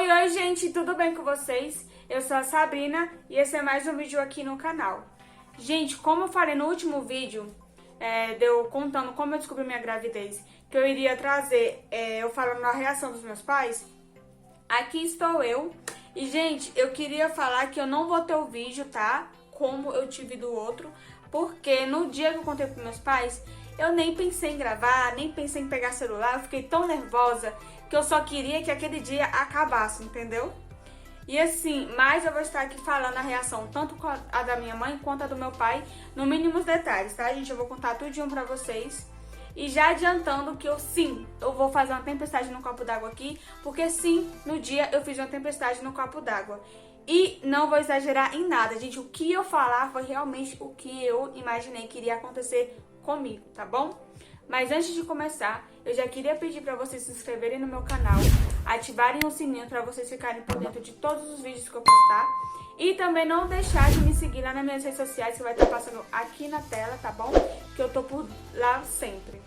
Oi, gente, tudo bem com vocês? Eu sou a Sabrina e esse é mais um vídeo aqui no canal. Gente, como eu falei no último vídeo, de eu contando como eu descobri minha gravidez, que eu iria trazer, eu falando a reação dos meus pais, aqui estou eu. E, gente, eu queria falar que eu não vou ter o vídeo, tá? Como eu tive do outro, porque no dia que eu contei pros meus pais, eu nem pensei em gravar, nem pensei em pegar celular, eu fiquei tão nervosa que eu só queria que aquele dia acabasse, entendeu? E assim, mas eu vou estar aqui falando a reação, tanto a da minha mãe quanto a do meu pai, no mínimo os detalhes, tá, gente? Eu vou contar tudinho pra vocês. E já adiantando que eu vou fazer uma tempestade no copo d'água aqui, porque sim, no dia eu fiz uma tempestade no copo d'água. E não vou exagerar em nada, gente. O que eu falar foi realmente o que eu imaginei que iria acontecer comigo, tá bom? Mas antes de começar, eu já queria pedir para vocês se inscreverem no meu canal, ativarem o sininho para vocês ficarem por dentro de todos os vídeos que eu postar. E também não deixar de me seguir lá nas minhas redes sociais, que vai estar passando aqui na tela, tá bom? Que eu tô por lá sempre.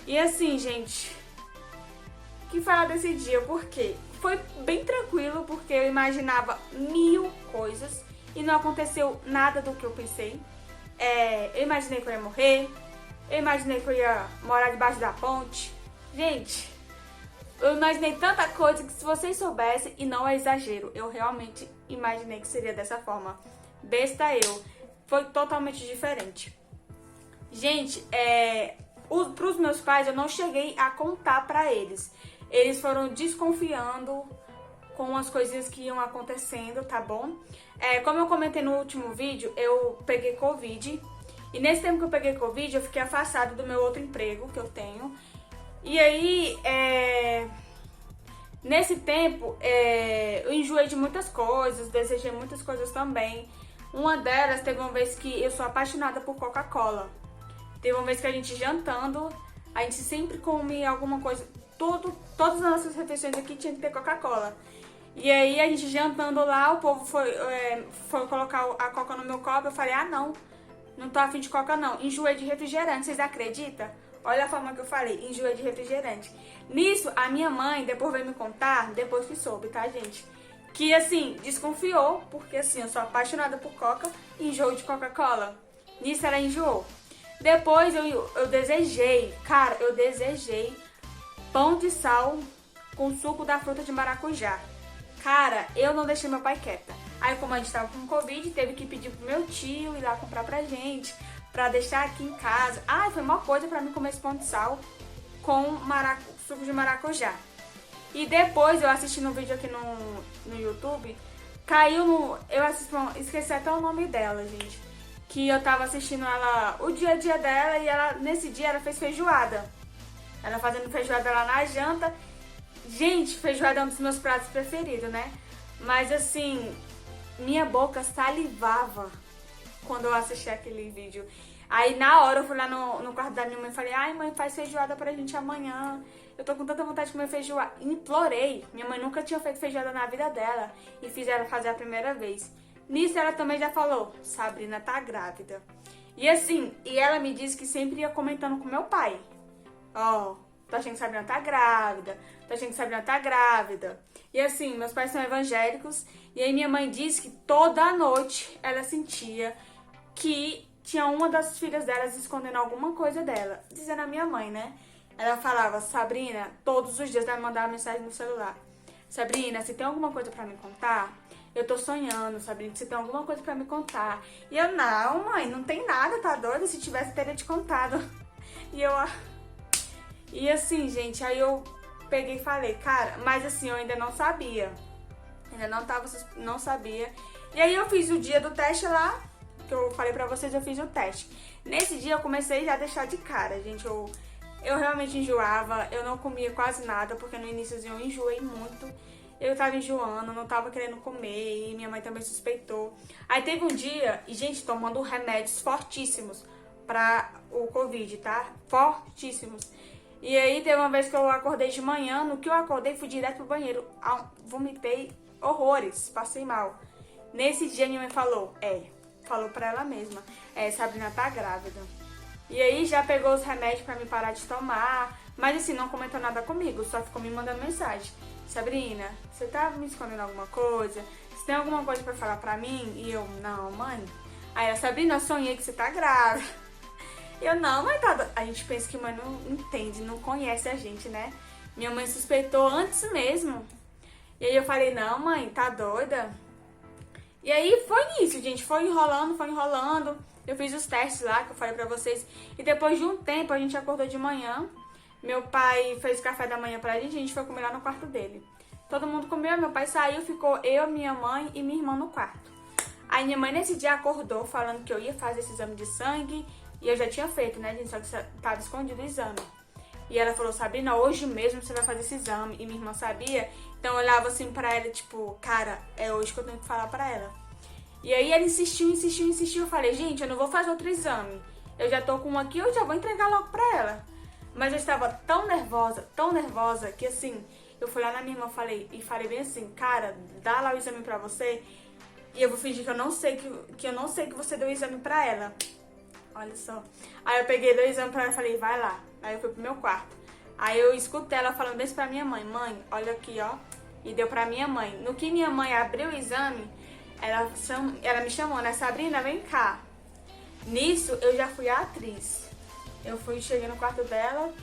E assim, gente, que falar desse dia, porque foi bem tranquilo, porque eu imaginava mil coisas e não aconteceu nada do que eu pensei. Eu imaginei que eu ia morrer, eu imaginei que eu ia morar debaixo da ponte. Gente, eu imaginei tanta coisa que se vocês soubessem, e não é exagero, eu realmente imaginei que seria dessa forma. Besta eu. Foi totalmente diferente. Gente, pros meus pais eu não cheguei a contar pra eles. Eles foram desconfiando com as coisinhas que iam acontecendo, tá bom? Como eu comentei no último vídeo, eu peguei Covid. E nesse tempo que eu peguei Covid, eu fiquei afastada do meu outro emprego que eu tenho. E aí, nesse tempo, eu enjoei de muitas coisas, desejei muitas coisas também. Uma delas, teve uma vez que eu sou apaixonada por Coca-Cola. Teve uma vez que a gente jantando, a gente sempre come alguma coisa, todas as nossas refeições aqui tinha que ter Coca-Cola. E aí a gente jantando lá, o povo foi colocar a Coca no meu copo, eu falei, não tô afim de Coca não, enjoei de refrigerante, vocês acreditam? Olha a forma que eu falei, enjoei de refrigerante. Nisso, a minha mãe depois veio me contar, depois que soube, tá, gente? Que assim, desconfiou, porque assim, eu sou apaixonada por Coca e enjoo de Coca-Cola. Nisso ela enjoou. Depois eu desejei pão de sal com suco da fruta de maracujá. Cara, eu não deixei meu pai quieta. Aí, como a gente tava com Covid, teve que pedir pro meu tio ir lá comprar pra gente, pra deixar aqui em casa. Foi uma coisa pra mim comer esse pão de sal com suco de maracujá. E depois eu assisti no vídeo aqui no YouTube, esqueci até o nome dela, gente. Que eu tava assistindo ela, o dia a dia dela, e ela, nesse dia, ela fez feijoada. Ela fazendo feijoada lá na janta. Gente, feijoada é um dos meus pratos preferidos, né? Mas assim, minha boca salivava quando eu assisti aquele vídeo. Aí na hora eu fui lá no quarto da minha mãe e falei, mãe, faz feijoada pra gente amanhã. Eu tô com tanta vontade de comer feijoada. Implorei. Minha mãe nunca tinha feito feijoada na vida dela e fiz ela fazer a primeira vez. Nisso ela também já falou, Sabrina tá grávida. E assim, ela me disse que sempre ia comentando com meu pai. Tô achando que Sabrina tá grávida, tô achando que Sabrina tá grávida. E assim, meus pais são evangélicos, e aí minha mãe disse que toda noite ela sentia que tinha uma das filhas delas escondendo alguma coisa dela. Dizendo a minha mãe, né? Ela falava, Sabrina, todos os dias ela mandava mensagem no celular. Sabrina, se tem alguma coisa pra me contar, eu tô sonhando, Sabrina, se tem alguma coisa pra me contar. E eu, não, mãe, não tem nada, tá doida? Se tivesse, teria te contado. E assim, gente, aí eu peguei e falei, cara, mas assim, eu ainda não sabia. Não sabia. E aí eu fiz o dia do teste lá, que eu falei pra vocês, eu fiz o teste. Nesse dia eu comecei já a deixar de cara, gente, eu realmente enjoava, eu não comia quase nada, porque no iníciozinho eu enjoei muito. Eu tava enjoando, não tava querendo comer, e minha mãe também suspeitou. Aí teve um dia, e gente, tomando remédios fortíssimos pra o Covid, tá? Fortíssimos. E aí teve uma vez que eu acordei de manhã, no que eu acordei fui direto pro banheiro, vomitei horrores, passei mal. Nesse dia minha mãe falou pra ela mesma, Sabrina tá grávida. E aí já pegou os remédios pra me parar de tomar. Mas assim, não comentou nada comigo, só ficou me mandando mensagem. Sabrina, você tá me escondendo alguma coisa? Você tem alguma coisa pra falar pra mim? E eu, não, mãe. Aí ela, Sabrina, eu sonhei que você tá grávida. Eu, não, mas tá... A gente pensa que mãe não entende, não conhece a gente, né? Minha mãe suspeitou antes mesmo. E aí eu falei, não, mãe, tá doida? E aí foi nisso, gente. Foi enrolando, foi enrolando. Eu fiz os testes lá, que eu falei pra vocês. E depois de um tempo, a gente acordou de manhã. Meu pai fez café da manhã pra gente, a gente foi comer lá no quarto dele. Todo mundo comeu, meu pai saiu, ficou eu, minha mãe e minha irmã no quarto. Aí minha mãe nesse dia acordou falando que eu ia fazer esse exame de sangue. E eu já tinha feito, né, gente? Só que tava escondido o exame. E ela falou, Sabrina, hoje mesmo você vai fazer esse exame. E minha irmã sabia. Então eu olhava assim pra ela, tipo, cara, é hoje que eu tenho que falar pra ela. E aí ela insistiu, insistiu, insistiu. Eu falei, gente, eu não vou fazer outro exame. Eu já tô com um aqui, eu já vou entregar logo pra ela. Mas eu estava tão nervosa, que assim, eu fui lá na minha irmã e falei bem assim, cara, dá lá o exame pra você. E eu vou fingir que eu não sei que eu não sei que você deu o exame pra ela. Olha só. Aí eu peguei, dei o exame pra ela e falei, vai lá. Aí eu fui pro meu quarto. Aí eu escutei ela falando bem pra minha mãe, mãe, olha aqui, ó. E deu pra minha mãe. No que minha mãe abriu o exame, ela me chamou, né? Sabrina, vem cá. Nisso, eu já fui a atriz. Cheguei no quarto dela,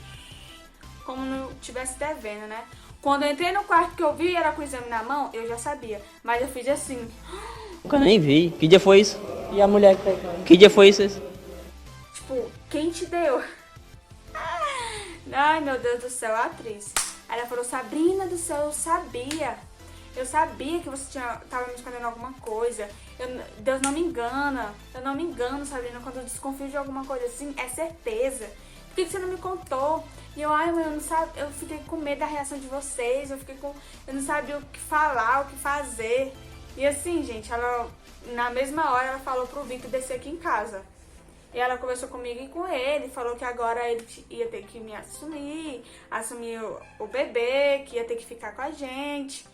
como não tivesse devendo, né? Quando eu entrei no quarto que eu vi ela com o exame na mão, eu já sabia. Mas eu fiz assim. Eu nem vi. Que dia foi isso? E a mulher que pegou? Que dia foi isso? Tipo, quem te deu? Ai, meu Deus do céu, a atriz. Aí ela falou, Sabrina do céu, eu sabia. Eu sabia que você tava me escondendo alguma coisa. Deus não me engana. Eu não me engano, Sabrina. Quando eu desconfio de alguma coisa assim, é certeza. Por que você não me contou? E eu, ai, mãe, eu não sabia. Eu fiquei com medo da reação de vocês. Eu não sabia o que falar, o que fazer. E assim, gente, na mesma hora ela falou pro Vitor descer aqui em casa. E ela conversou comigo e com ele, falou que agora ele ia ter que me assumir o bebê, que ia ter que ficar com a gente.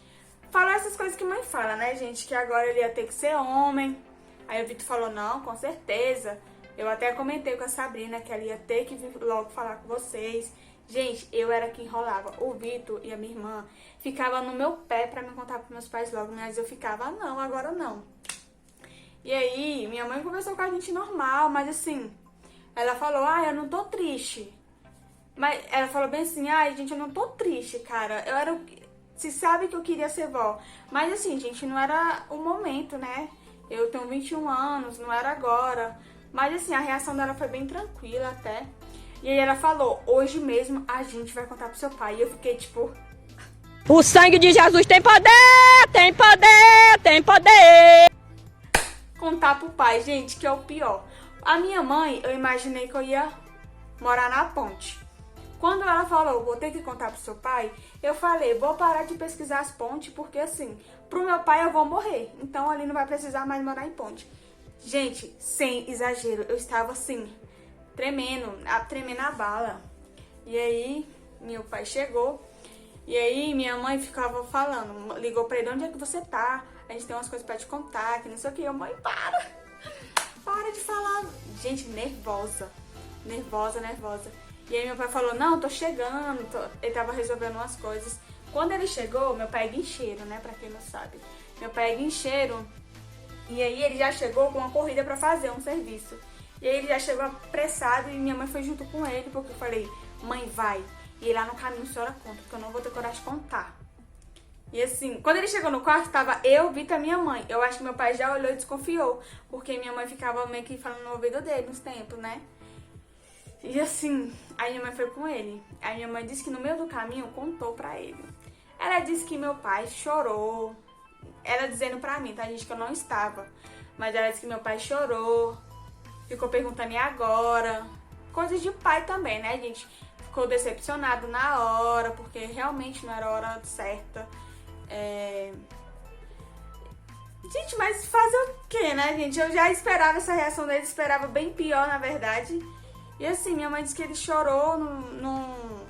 Falou essas coisas que mãe fala, né, gente? Que agora ele ia ter que ser homem. Aí o Vitor falou, não, com certeza. Eu até comentei com a Sabrina que ela ia ter que vir logo falar com vocês. Gente, eu era que enrolava. O Vitor e a minha irmã ficavam no meu pé pra me contar pros meus pais logo, mas eu ficava, não, agora não. E aí, minha mãe conversou com a gente normal, mas assim, ela falou, eu não tô triste. Mas ela falou bem assim, gente, eu não tô triste, cara. Você sabe que eu queria ser vó. Mas assim, gente, não era o momento, né? Eu tenho 21 anos, não era agora. Mas assim, a reação dela foi bem tranquila até. E aí ela falou, hoje mesmo a gente vai contar pro seu pai. E eu fiquei tipo... O sangue de Jesus tem poder, tem poder, tem poder. Contar pro pai, gente, que é o pior. A minha mãe, eu imaginei que eu ia morar na ponte. Quando ela falou, vou ter que contar pro seu pai, eu falei, vou parar de pesquisar as pontes, porque assim, pro meu pai eu vou morrer. Então ali não vai precisar mais morar em ponte. Gente, sem exagero, eu estava assim, tremendo a bala. E aí, meu pai chegou, e aí minha mãe ficava falando, ligou pra ele, onde é que você tá? A gente tem umas coisas pra te contar, que não sei o que. Eu, mãe, para de falar. Gente, nervosa. E aí meu pai falou, não, tô chegando. Ele tava resolvendo umas coisas. Quando ele chegou, meu pai é guincheiro, né, pra quem não sabe. Meu pai é guincheiro. E aí ele já chegou com uma corrida pra fazer um serviço. E aí ele já chegou apressado e minha mãe foi junto com ele, porque eu falei, mãe, vai. E lá no caminho a senhora conta, porque eu não vou ter coragem de contar. E assim, quando ele chegou no quarto, tava eu, Vitor e minha mãe. Eu acho que meu pai já olhou e desconfiou, porque minha mãe ficava meio que falando no ouvido dele uns tempos, né? E assim, aí minha mãe foi com ele. Aí minha mãe disse que no meio do caminho contou pra ele. Ela disse que meu pai chorou. Ela dizendo pra mim, tá, gente, que eu não estava. Mas ela disse que meu pai chorou, ficou perguntando e agora. Coisas de pai também, né, gente? Ficou decepcionado na hora, porque realmente não era a hora certa. Gente, mas fazer o que, né, gente? Eu já esperava essa reação dele, esperava bem pior, na verdade. E assim, minha mãe disse que ele chorou no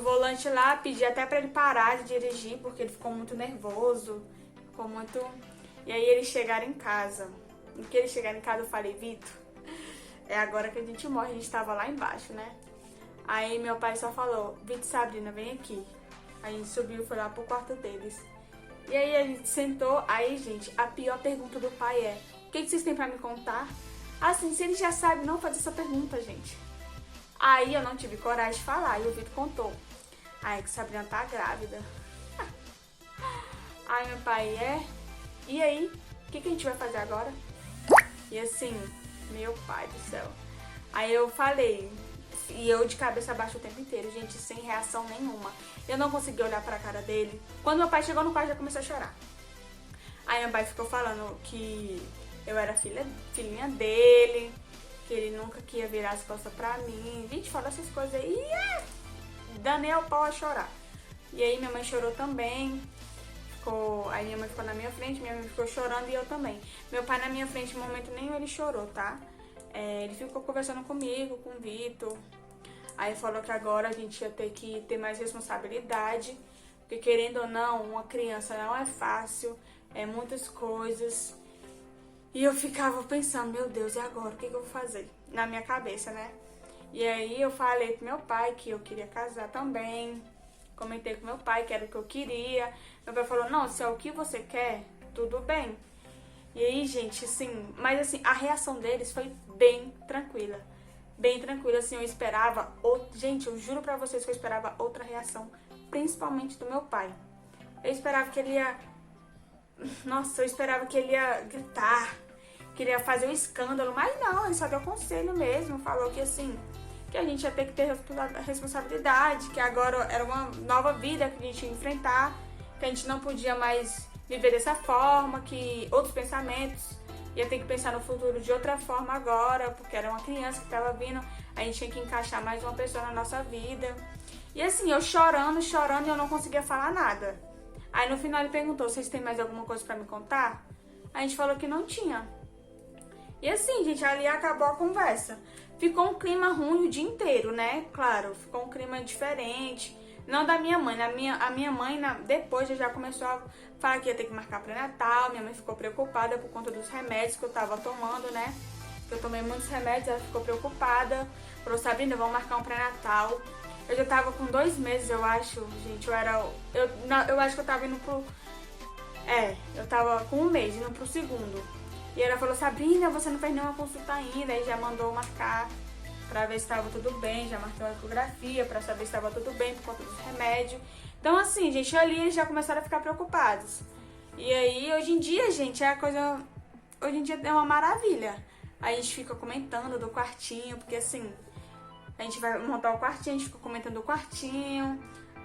volante lá, pedi até pra ele parar de dirigir, porque ele ficou muito nervoso, E aí eles chegaram em casa. No que eles chegaram em casa, eu falei, Vitor, É agora que a gente morre, a gente tava lá embaixo, né? Aí meu pai só falou, Vitor e Sabrina, vem aqui. Aí a gente subiu e foi lá pro quarto deles. E aí a gente sentou, aí gente, a pior pergunta do pai é, o que vocês têm pra me contar? Assim, se ele já sabe, não fazer essa pergunta, gente. Aí eu não tive coragem de falar, e o Vitor contou. Aí que Sabrina tá grávida. Aí meu pai, e aí, o que a gente vai fazer agora? E assim, meu pai do céu. Aí eu falei, e eu de cabeça baixa o tempo inteiro, gente, sem reação nenhuma. Eu não consegui olhar pra cara dele. Quando meu pai chegou no quarto, já começou a chorar. Aí meu pai ficou falando que eu era filhinha dele, que ele nunca queria virar as costas pra mim. Gente, fala essas coisas aí. Danei o pau a chorar. E aí minha mãe chorou também. Aí minha mãe ficou na minha frente, minha mãe ficou chorando e eu também. Meu pai na minha frente, no momento nenhum, ele chorou, tá? Ele ficou conversando comigo, com o Vitor. Aí falou que agora a gente ia ter que ter mais responsabilidade. Porque querendo ou não, uma criança não é fácil. É muitas coisas. E eu ficava pensando, meu Deus, e agora? O que eu vou fazer? Na minha cabeça, né? E aí eu falei pro meu pai que eu queria casar também. Comentei com meu pai que era o que eu queria. Meu pai falou, não, se é o que você quer, tudo bem. E aí, gente, assim, mas assim, a reação deles foi bem tranquila. Bem tranquila, assim, eu esperava... Gente, eu juro pra vocês que eu esperava outra reação, principalmente do meu pai. Eu esperava que ele ia... Nossa, eu esperava que ele ia gritar, que ele ia fazer um escândalo, mas não, ele só deu conselho mesmo, falou que assim... que a gente ia ter que ter responsabilidade, que agora era uma nova vida que a gente ia enfrentar, que a gente não podia mais viver dessa forma, que outros pensamentos, ia ter que pensar no futuro de outra forma agora, porque era uma criança que estava vindo, a gente tinha que encaixar mais uma pessoa na nossa vida. E assim, eu chorando e eu não conseguia falar nada. Aí no final ele perguntou, vocês têm mais alguma coisa pra me contar? A gente falou que não tinha. E assim, gente, ali acabou a conversa. Ficou um clima ruim o dia inteiro, né? Claro, ficou um clima diferente. Não da minha mãe. A minha mãe, depois, já começou a falar que ia ter que marcar pré-natal. Minha mãe ficou preocupada por conta dos remédios que eu tava tomando, né? Eu tomei muitos remédios, ela ficou preocupada. Falou, Sabrina, vamos marcar um pré-natal. Eu já tava com 2 meses, eu acho, gente. Eu acho que eu tava indo pro... eu tava com 1 mês, indo pro 2º. E ela falou, Sabrina, você não fez nenhuma consulta ainda. Aí já mandou marcar pra ver se estava tudo bem. Já marcou a ecografia pra saber se estava tudo bem por conta dos remédios. Então assim, gente, ali eles já começaram a ficar preocupados. E aí, hoje em dia, gente, hoje em dia é uma maravilha. Aí a gente fica comentando do quartinho, porque assim, a gente vai montar o quartinho, a gente fica comentando do quartinho,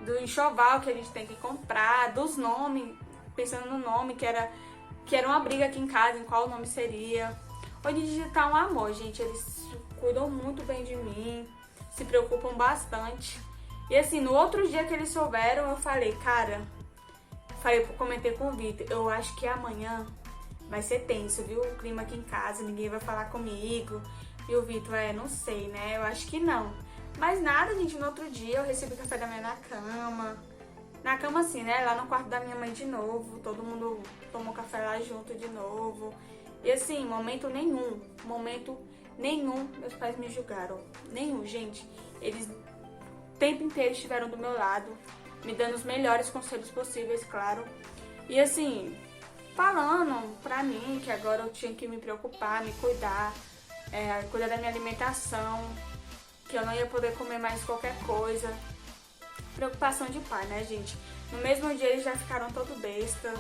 do enxoval que a gente tem que comprar, dos nomes, pensando no nome, que era uma briga aqui em casa, em qual nome seria. Hoje em dia tá um amor, gente. Eles cuidam muito bem de mim, se preocupam bastante. E assim, no outro dia que eles souberam, eu falei, comentei com o Vitor, eu acho que amanhã vai ser tenso, viu? O clima aqui em casa, ninguém vai falar comigo. E o Vitor, não sei, né? Eu acho que não. Mas nada, gente, no outro dia eu recebi café da manhã na cama. Na cama assim, né? Lá no quarto da minha mãe de novo. Todo mundo tomou café lá junto de novo. E assim, momento nenhum, meus pais me julgaram. Nenhum, gente. Eles o tempo inteiro estiveram do meu lado, me dando os melhores conselhos possíveis, claro. E assim, falando pra mim que agora eu tinha que me preocupar, me cuidar, cuidar da minha alimentação, que eu não ia poder comer mais qualquer coisa. Preocupação de pai, né, gente? No mesmo dia eles já ficaram todo besta,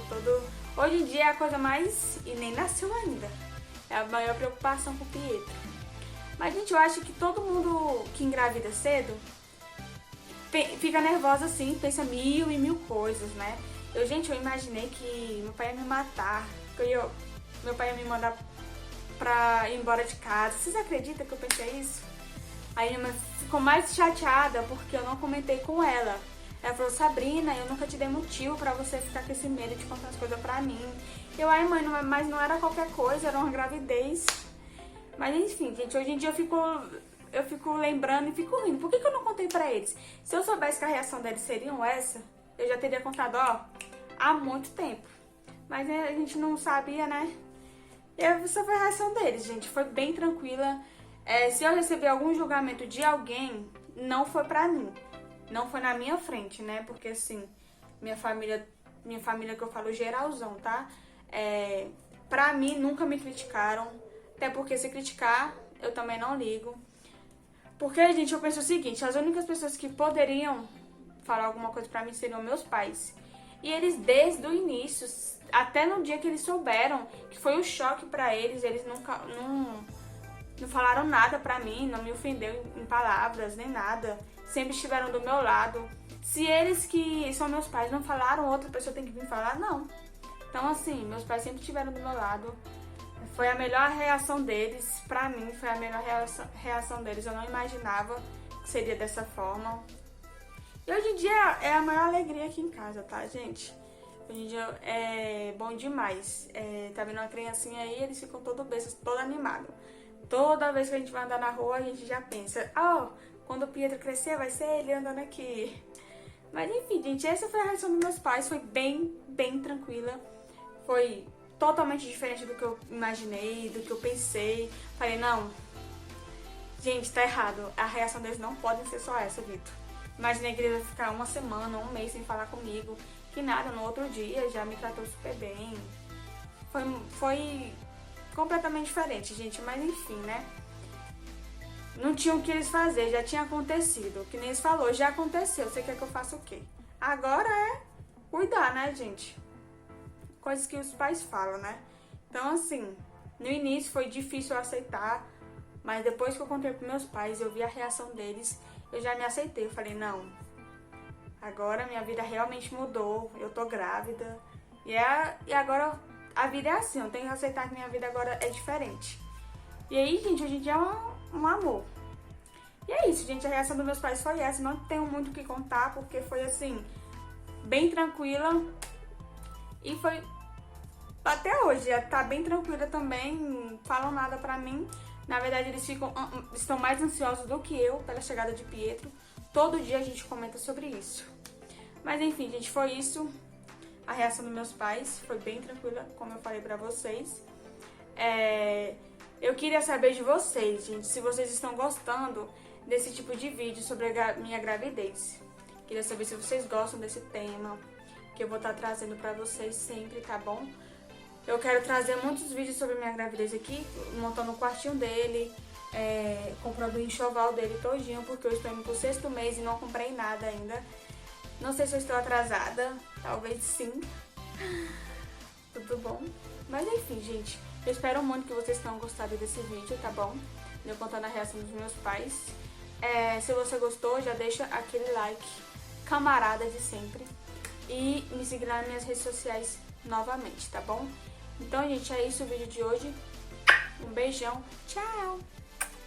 Hoje em dia é a coisa mais... E nem nasceu ainda. É a maior preocupação com o Pietro. Mas, gente, eu acho que todo mundo que engravida cedo fica nervosa assim, pensa mil e mil coisas, né? Eu imaginei que meu pai ia me matar, meu pai ia me mandar pra ir embora de casa. Vocês acreditam que eu pensei isso? Aí minha mãe ficou mais chateada porque eu não comentei com ela. Ela falou, Sabrina, eu nunca te dei motivo pra você ficar com esse medo de contar as coisas pra mim. Mãe, mas não era qualquer coisa, era uma gravidez. Mas enfim, gente, hoje em dia eu fico lembrando e fico rindo. Por que eu não contei pra eles? Se eu soubesse que a reação deles seriam essa, eu já teria contado, há muito tempo. Mas a gente não sabia, né? E essa foi a reação deles, gente. Foi bem tranquila. Se eu receber algum julgamento de alguém, não foi pra mim. Não foi na minha frente, né? Porque assim, minha família que eu falo geralzão, tá? Pra mim, nunca me criticaram. Até porque se criticar, eu também não ligo. Porque, gente, eu penso o seguinte, as únicas pessoas que poderiam falar alguma coisa pra mim seriam meus pais. E eles, desde o início, até no dia que eles souberam, que foi um choque pra eles, eles nunca, não falaram nada pra mim, não me ofendeu em palavras, nem nada. Sempre estiveram do meu lado. Se eles que são meus pais não falaram, outra pessoa tem que vir falar, não. Então, assim, meus pais sempre estiveram do meu lado. Foi a melhor reação deles, pra mim, foi a melhor reação deles. Eu não imaginava que seria dessa forma. E hoje em dia é a maior alegria aqui em casa, tá, gente? Hoje em dia é bom demais. Tá vendo uma criancinha aí, eles ficam todo bestas, todo animados. Toda vez que a gente vai andar na rua, a gente já pensa, quando o Pietro crescer, vai ser ele andando aqui. Mas enfim, gente, essa foi a reação dos meus pais. Foi bem tranquila. Foi totalmente diferente do que eu imaginei, do que eu pensei. Falei, não, gente, tá errado. A reação deles não pode ser só essa, Vitor. Imaginei que ele ia ficar uma semana, um mês sem falar comigo. Que nada, no outro dia já me tratou super bem. Foi completamente diferente, gente. Mas enfim, né? Não tinha o que eles fazer, já tinha acontecido. Que nem eles falou, já aconteceu. Você quer que eu faça o quê? Agora é cuidar, né, gente? Coisas que os pais falam, né? Então, assim, no início foi difícil eu aceitar, mas depois que eu contei pros meus pais, eu vi a reação deles, eu já me aceitei. Eu falei, não, agora minha vida realmente mudou, eu tô grávida. E agora a vida é assim, eu tenho que aceitar que minha vida agora é diferente. E aí, gente, hoje em dia é um amor. E é isso, gente, a reação dos meus pais foi essa. Não tenho muito o que contar, porque foi, assim, bem tranquila. E foi até hoje, tá bem tranquila também, não falam nada pra mim. Na verdade, eles estão mais ansiosos do que eu pela chegada de Pietro. Todo dia a gente comenta sobre isso. Mas enfim, gente, foi isso. A reação dos meus pais foi bem tranquila, como eu falei pra vocês. Eu queria saber de vocês, gente, se vocês estão gostando desse tipo de vídeo sobre a minha gravidez. Queria saber se vocês gostam desse tema, que eu vou estar trazendo pra vocês sempre, tá bom? Eu quero trazer muitos vídeos sobre minha gravidez aqui, montando o quartinho dele, comprando o enxoval dele todinho, porque eu estou indo pro 6º mês e não comprei nada ainda. Não sei se eu estou atrasada, talvez sim. Tudo bom? Mas enfim, gente, eu espero muito que vocês tenham gostado desse vídeo, tá bom? Eu contando a reação dos meus pais. Se você gostou, já deixa aquele like, camarada de sempre. E me seguir nas minhas redes sociais novamente, tá bom? Então, gente, é isso o vídeo de hoje. Um beijão. Tchau!